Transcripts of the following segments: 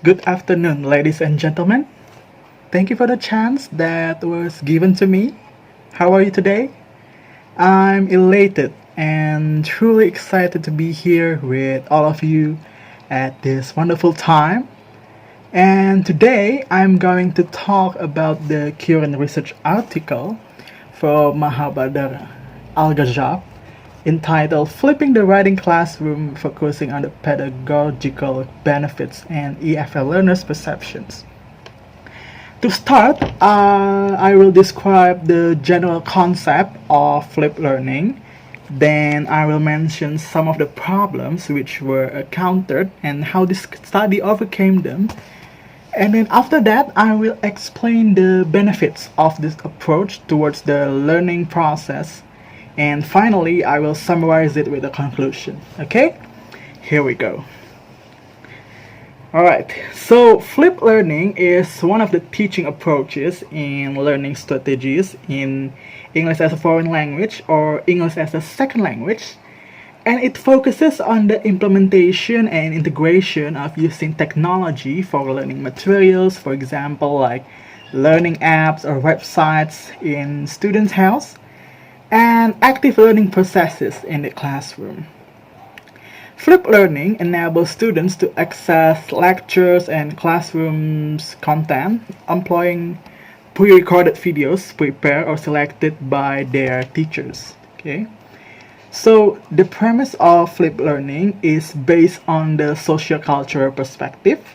Good afternoon, ladies and gentlemen. Thank you for the chance that was given to me. How are you today? I'm elated and truly excited to be here with all of you at this wonderful time. And today I'm going to talk about the current research article from Mahabadar Al-Ghazab entitled Flipping the Writing Classroom, focusing on the pedagogical benefits and EFL learners' perceptions. To start, I will describe the general concept of flipped learning. Then I will mention some of the problems which were encountered and how this study overcame them. And then after that, I will explain the benefits of this approach towards the learning process. And finally, I will summarize it with a conclusion. Okay? Here we go. Alright, so flipped learning is one of the teaching approaches in learning strategies in English as a foreign language or English as a second language, and it focuses on the implementation and integration of using technology for learning materials, for example, like learning apps or websites in students' house, and active learning processes in the classroom. Flipped learning enables students to access lectures and classrooms content employing pre-recorded videos prepared or selected by their teachers. Okay. So the premise of flipped learning is based on the socio-cultural perspective,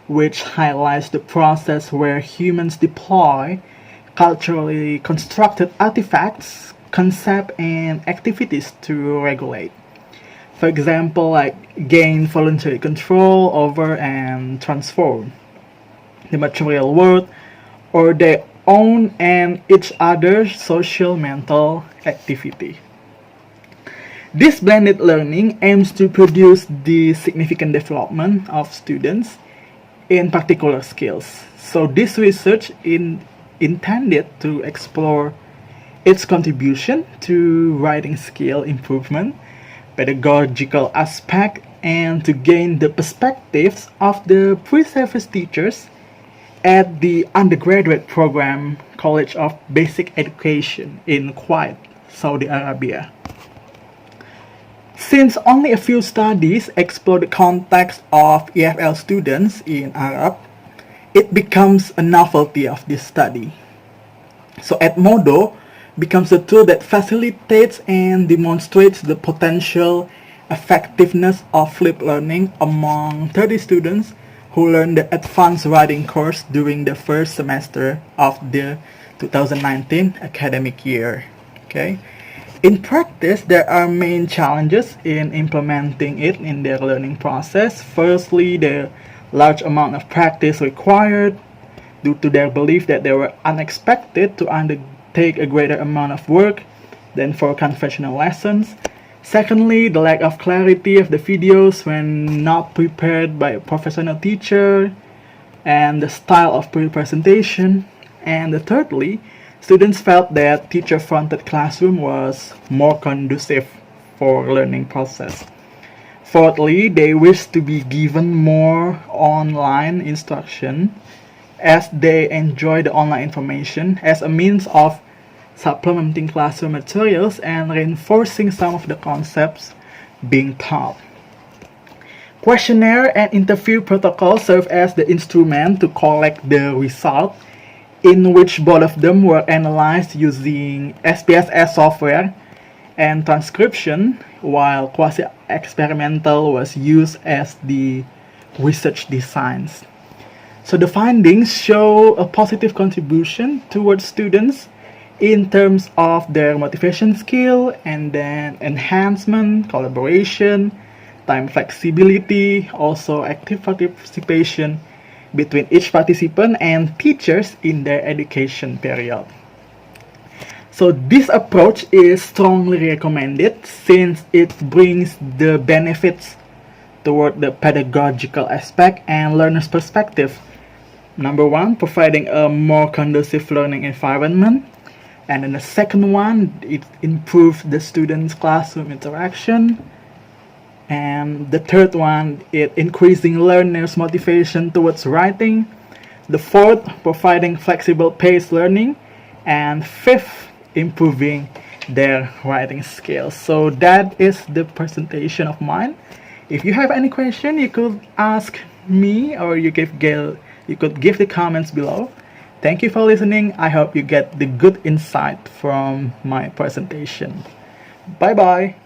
which highlights the process where humans deploy culturally constructed artifacts, concepts, and activities to regulate. For example, like gain voluntary control over and transform the material world or their own and each other's social mental activity. This blended learning aims to produce the significant development of students in particular skills. So this research intended to explore its contribution to writing skill improvement, pedagogical aspect, and to gain the perspectives of the pre-service teachers at the undergraduate program College of Basic Education in Kuwait, Saudi Arabia. Since only a few studies explore the context of EFL students in Arab, it becomes a novelty of this study. So Edmodo becomes a tool that facilitates and demonstrates the potential effectiveness of flipped learning among 30 students who learned the advanced writing course during the first semester of the 2019 academic year. Okay. In practice, there are main challenges in implementing it in their learning process. Firstly, the large amount of practice required due to their belief that they were unexpected to undertake a greater amount of work than for conventional lessons. Secondly, the lack of clarity of the videos when not prepared by a professional teacher and the style of presentation. And thirdly, students felt that teacher-fronted classroom was more conducive for learning process. Fourthly, they wish to be given more online instruction as they enjoy the online information as a means of supplementing classroom materials and reinforcing some of the concepts being taught. Questionnaire and interview protocols serve as the instrument to collect the result, in which both of them were analyzed using SPSS software, and transcription, while quasi-experimental was used as the research designs. So the findings show a positive contribution towards students in terms of their motivation skill and then enhancement, collaboration, time flexibility, also active participation between each participant and teachers in their education period. So this approach is strongly recommended since it brings the benefits toward the pedagogical aspect and learner's perspective. Number one, providing a more conducive learning environment. And then the second one, it improves the students' classroom interaction. And the third one is increasing learners' motivation towards writing. The fourth, providing flexible paced learning. And fifth, improving their writing skills. So that is the presentation of mine. If you have any question, you could ask me, or you could give the comments below. Thank you for listening. I hope you get the good insight from my presentation. Bye bye.